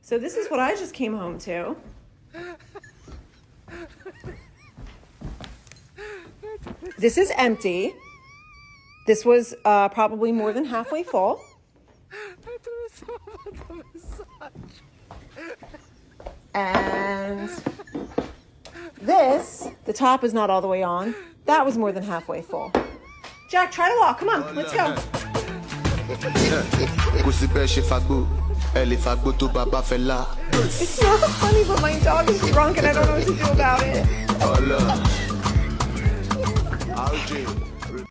So this is what I just came home to. This is empty. This was probably more than halfway full. And this, the top is not all the way on. That was more than halfway full. Jack, try to walk. Come on, let's go. It's not funny, but my dog is drunk and I don't know what to do about it.